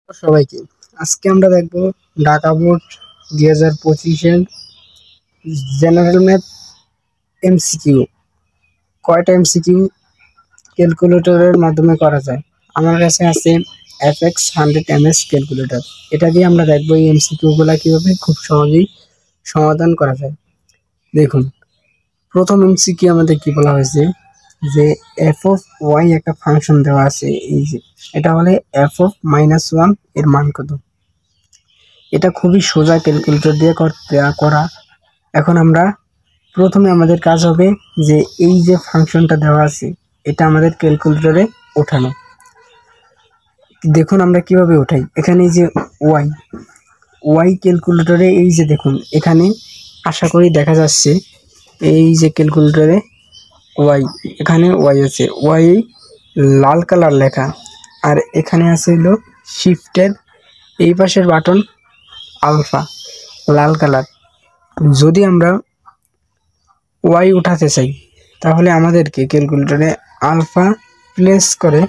সবাইকে আজকে আমরা দেখব ঢাকা বোর্ড 2025-এর জেনারেল ম্যাথ এমসিকিউ। কয়টা এমসিকিউ ক্যালকুলেটরের মাধ্যমে করা যায়। আমার কাছে আছে FX100 MS ক্যালকুলেটর। এটা দিয়ে আমরা দেখব এই এমসিকিউগুলো কীভাবে খুব সহজেই সমাধান করা যায়। দেখুন, প্রথম এমসিকিউ আমাদের কি বলা হয়েছে যে f(y) একটা ফাংশন দেওয়া আছে। এই যে এটা হলে f(-1) এর মান কত। এটা খুবই সোজা ক্যালকুলেটর দিয়ে করা। এখন আমরা প্রথমে আমাদের কাজ হবে যে এই যে ফাংশনটা দেওয়া আছে এটা আমাদের ক্যালকুলেটরে ওঠানো। দেখুন আমরা কিভাবে ওঠাই। এখানে যে y ক্যালকুলেটরে এই যে দেখুন, এখানে আশা করি দেখা যাচ্ছে এই যে ক্যালকুলেটরে এখানে y আছে, y লাল কালার লেখা, আর এখানে আছে হলো শিফটের এই পাশের বাটন আলফা লাল কালার। যদি আমরা y উঠাতে চাই তাহলে আমাদেরকে ক্যালকুলেটরে আলফা প্লেস করে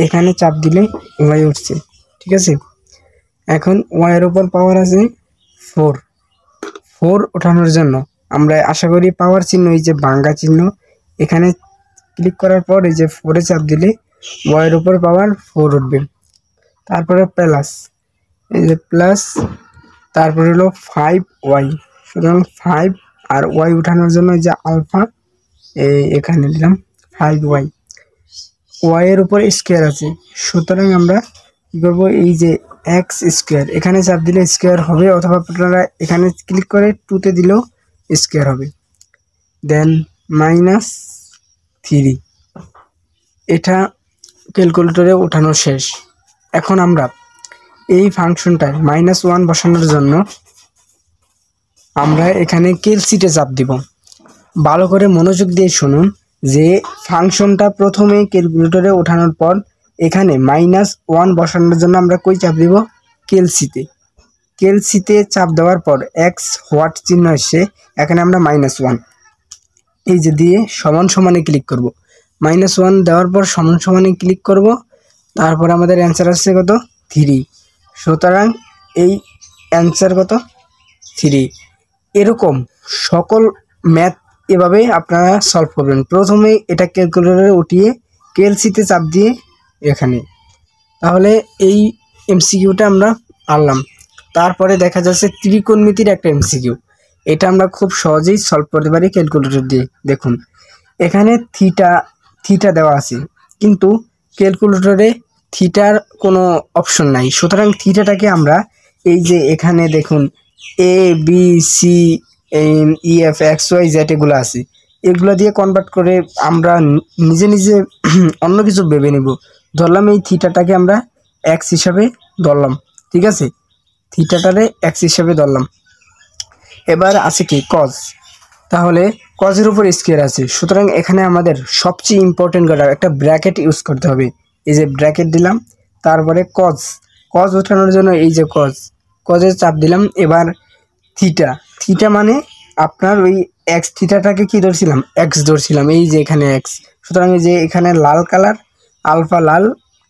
এখানে চাপ দিলে y উঠছে, ঠিক আছে। এখন y এর উপর পাওয়ার আছে 4 ওঠানোর জন্য আমরা আশা করি পাওয়ার চিহ্ন, এই যে ভাঙ্গা চিহ্ন, এখানে ক্লিক করার পর এই যে 4-এ চাপ দিলে y এর উপর পাওয়ার 4 উঠবে। তারপরে প্লাস, এই যে প্লাস, তারপরে হলো 5y। সুতরাং 5 আর y উঠানোর জন্য এই যে আলফা এখানে দিলাম 5y। y এর উপর স্কোয়ার আছে, সুতরাং আমরা কী করবো, এই যে এক্স স্কোয়ার এখানে চাপ দিলে স্কোয়ার হবে, অথবা আপনারা এখানে ক্লিক করে 2-তে দিলেও স্কোয়ার হবে। দেন -3, এটা ক্যালকুলেটরে ওঠানো শেষ। এখন আমরা এই ফাংশনটায় -1 বসানোর জন্য আমরা এখানে ক্যালসিতে চাপ দিব। ভালো করে মনোযোগ দিয়ে শুনুন যে ফাংশনটা প্রথমে ক্যালকুলেটরে ওঠানোর পর এখানে -1 বসানোর জন্য আমরা কই চাপ দিব, ক্যালসিতে চাপ দেওয়ার পর এক্স হোয়াট চিহ্ন আসছে, এখানে আমরা -1 এই যে দিয়ে সমান সমানে ক্লিক করব। -1 দেওয়ার পর সমান সমানে ক্লিক করব, তারপর আমাদের অ্যান্সার আসছে কত, 3। সুতরাং এই অ্যান্সার কত, 3। এরকম সকল ম্যাথ এভাবে আপনারা সলভ করবেন। প্রথমে এটা ক্যালকুলেটরে উঠিয়ে ক্যালসিতে চাপ দিয়ে এখানে, তাহলে এই এমসিকিউটা আমরা পারলাম। তারপরে দেখা যাচ্ছে ত্রিকোণমিতির একটা এমসিকিউ, এটা আমরা খুব সহজেই সলভ করতে পারি ক্যালকুলেটর দিয়ে। দেখুন এখানে থিটা দেওয়া আছে, কিন্তু ক্যালকুলেটরে থিটার কোনো অপশন নাই। সুতরাং থিটাটাকে আমরা এই যে এখানে দেখুন ABCEFXYZ এগুলো আছে, এগুলো দিয়ে কনভার্ট করে আমরা নিজে অন্য কিছু ভেবে নেব। ধরলাম এই থিটাটাকে আমরা এক্স হিসাবে ধরলাম, ঠিক আছে, থিটাটারে এক্স হিসাবে ধরলাম। এবার আছে কি কজ, তাহলে কজের উপর স্কোয়ার আছে, সুতরাং এখানে আমাদের সবচেয়ে ইম্পর্টেন্ট কথা একটা ব্র্যাকেট ইউজ করতে হবে। এই যে ব্র্যাকেট দিলাম, তারপরে কজ ওঠানোর জন্য এই যে কজের চাপ দিলাম। এবার থিটা মানে আপনার ওই এক্স, থিটাটাকে কি ধরছিলাম, এক্স ধরছিলাম, এই যে এখানে এক্স। সুতরাং এই যে এখানে লাল কালার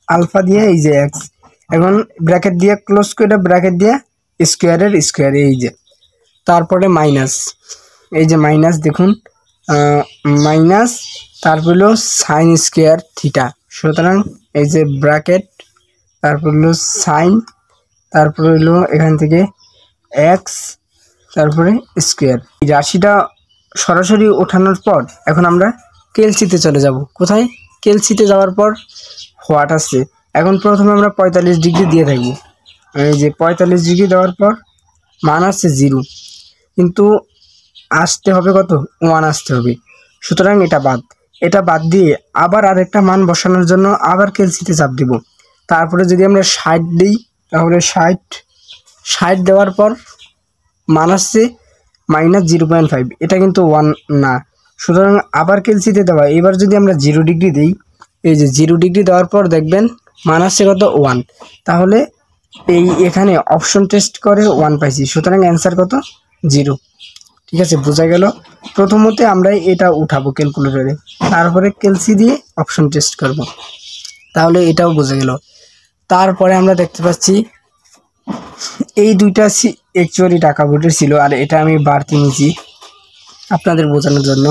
আলফা দিয়ে এই যে এক্স। এখন ব্র্যাকেট দিয়ে ক্লোজ করে ব্র্যাকেট দিয়ে স্কোয়ারের স্কোয়ার, এই যে তারপরে মাইনাস, এই যে মাইনাস দেখুন মাইনাস, তারপর হলো সাইন স্কোয়ার থিটা। সুতরাং এই যে ব্র্যাকেট, তারপর হলো সাইন, তারপর হলো এখান থেকে এক্স, তারপরে স্কোয়ার। এই রাশিটা সরাসরি ওঠানোর পর এখন আমরা ক্যালসিতে চলে যাব। কোথায়, ক্যালসিতে যাওয়ার পর হোয়াট আসছে। এখন প্রথমে আমরা 45 ডিগ্রি দিয়ে থাকবো। এই যে 45 ডিগ্রি দেওয়ার পর মান আসছে 0, কিন্তু আসতে হবে কত, 1 আসতে হবে। সুতরাং এটা বাদ দিয়ে আবার আরেকটা মান বসানোর জন্য আবার ক্যালসিতে চাপ দিব। তারপরে যদি আমরা 60 দিই তাহলে 60 দেওয়ার পর মান আসছে -0.5, এটা কিন্তু 1 না। সুতরাং আবার ক্যালসিতে দেওয়া। এবার যদি আমরা 0 ডিগ্রি দিই, এই যে 0 ডিগ্রি দেওয়ার পর দেখবেন মান আসছে কত, 1। তাহলে এখানে অপশন টেস্ট করে 1 পাইছি, সুতরাং অ্যান্সার কত, 0। ঠিক আছে, বোঝা গেল। প্রথমত আমরা এটা উঠাবো ক্যালকুলেটরে, তারপরে ক্যালসি দিয়ে অপশন টেস্ট করব, তাহলে এটাও বোঝা গেল। তারপরে আমরা দেখতে পাচ্ছি এই দুইটা অ্যাকচুয়ালি টাকা বোর্ডের ছিল, আর এটা আমি বাড়তি নিয়েছি আপনাদের বোঝানোর জন্য।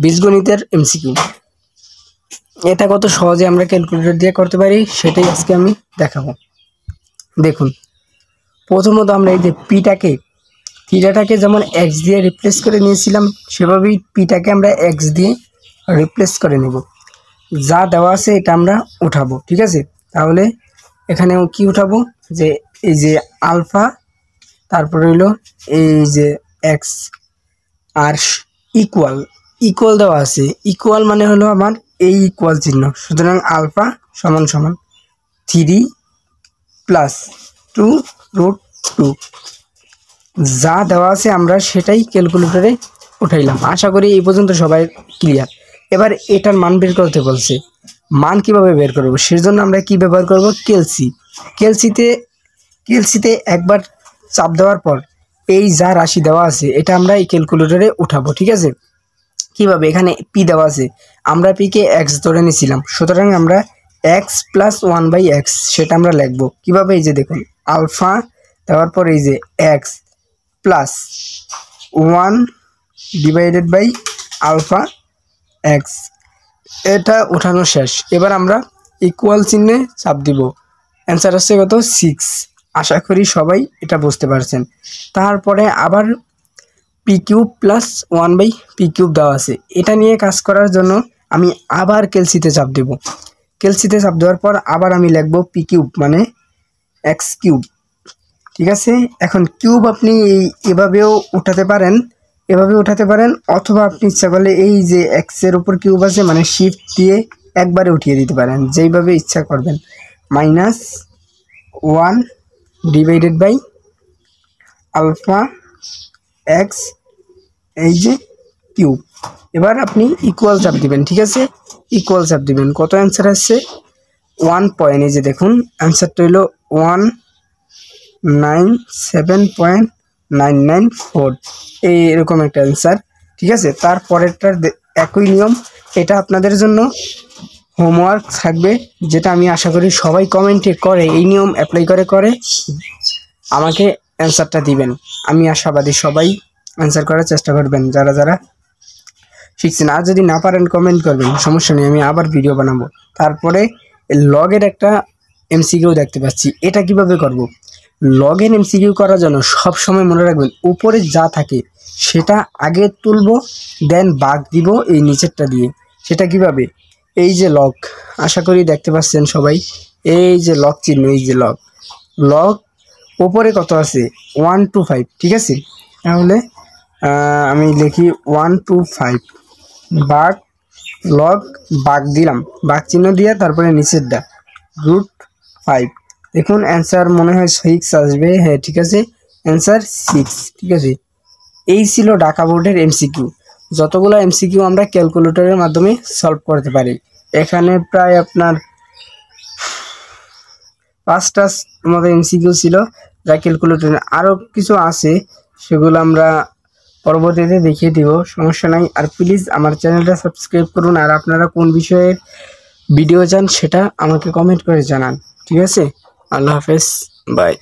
বীজগণিতের এমসিকিউ, এটা কত সহজে আমরা ক্যালকুলেটর দিয়ে করতে পারি সেটাই আজকে আমি দেখাবো। দেখুন, প্রথমত আমরা এই যে থিটাটাকে যেমন এক্স দিয়ে রিপ্লেস করে নিয়েছিলাম, সেভাবেই পিটাকে আমরা এক্স দিয়ে রিপ্লেস করে নেব। যা দেওয়া আছে এটা আমরা উঠাবো, ঠিক আছে। তাহলে এখানেও কি উঠাবো, যে এই যে আলফা, তারপরে হইলো এই যে এক্স, আর ইকুয়াল দেওয়া আছে। ইকুয়াল মানে হলো আমার এই ইকুয়াল চিহ্ন, সুতরাং আলফা সমান সমান 3 + 2√2। যা দেওয়া আছে আমরা সেটাই ক্যালকুলেটরে উঠাইলাম। আশা করি এই পর্যন্ত সবাই ক্লিয়ার। এবার এটার মান বের করতে বলছে। মান কিভাবে বের করব, সেজন্য আমরা কি ব্যবহার করব, কেলসিতে একবার চাপ দেওয়ার পর এই যা রাশি দেওয়া আছে এটা আমরা এই ক্যালকুলেটরে উঠাবো, ঠিক আছে। কিভাবে, এখানে পি দেওয়া আছে, আমরা পিকে এক্স ধরে নিয়েছিলাম, সুতরাং আমরা x + 1/x সেটা আমরা লিখবো কিভাবে, এই যে দেখুন আলফা দেওয়ার পর এই যে x + 1/α x, এটা উঠানো শেষ। এবার আমরা ইকুয়াল চিহ্নে চাপ দিব, অ্যান্সার হচ্ছে কত, 6। আশা করি সবাই এটা বুঝতে পারছেন। তারপরে আবার p³ + 1/p³ দেওয়া আছে। এটা নিয়ে কাজ করার জন্য আমি আবার কেলসিতে চাপ দেব। কেলসিতে চাপ দেওয়ার পর আবার আমি লিখব p³ মানে x³, ঠিক আছে। এখন কিউব আপনি এভাবেও উঠাতে পারেন, অথবা আপনি ইচ্ছা করলে এই যে এক্সের উপর কিউব আছে মানে শিফট দিয়ে একবারে উঠিয়ে দিতে পারেন, যেইভাবে ইচ্ছা করবেন। -1/α x এই যে কিউব। এবার আপনি ইকুয়াল চাপ দিবেন, ঠিক আছে। ইকুয়াল চাপ দিবেন, কত অ্যান্সার আসছে 1 পয়েন্ট, এই যে দেখুন অ্যান্সারটা হলো 197.994, এরকম একটা অ্যান্সার, ঠিক আছে। তারপরেরটার একই নিয়ম, এটা আপনাদের জন্য হোমওয়ার্ক থাকবে, যেটা আমি আশা করি সবাই কমেন্টে করে এই নিয়ম অ্যাপ্লাই করে আমাকে অ্যান্সারটা দিবেন। আমি আশাবাদী সবাই অ্যান্সার করার চেষ্টা করবেন যারা যারা শিখছেন। আর যদি না পারেন কমেন্ট করবেন, সমস্যা নেই, আমি আবার ভিডিও বানাবো। তারপরে লগের একটা এমসিকিউ দেখতে পাচ্ছি, এটা কিভাবে করব। লগের এমসিকিউ করার জন্য সব সময় মনে রাখবেন উপরে যা থাকে সেটা আগে তুলব, দেন ভাগ দিব এই নিচেরটা দিয়ে। সেটা কিভাবে, এই যে লগ, আশা করি দেখতে পাচ্ছেন সবাই, এই যে লগ চিহ্ন, এই যে লগ উপরে কত আছে 125, ঠিক আছে। তাহলে আমি লিখি 125 ভাগ লগ, ভাগ দিলাম, ভাগ চিহ্ন দিয়ে তারপরে নিচেরটা √5। দেখুন অ্যান্সার মনে হয় 6 আসবে, হ্যাঁ ঠিক আছে, অ্যান্সার 6, ঠিক আছে। এই ছিল ঢাকা বোর্ডের এমসিকিউ। যতগুলো এমসিকিউ আমরা ক্যালকুলেটরের মাধ্যমে সলভ করতে পারি। এখানে প্রায় আপনার 5টা মতো এমসিকিউ ছিল, যা ক্যালকুলেটরে আরও কিছু আছে, সেগুলো আমরা পরবর্তীতে দেখিয়ে দিব, সমস্যা নাই। আর প্লিজ আমার চ্যানেলটা সাবস্ক্রাইব করুন, আর আপনারা কোন বিষয়ের ভিডিও চান সেটা আমাকে কমেন্ট করে জানান, ঠিক আছে। আল্লাহ হাফেজ, বাই।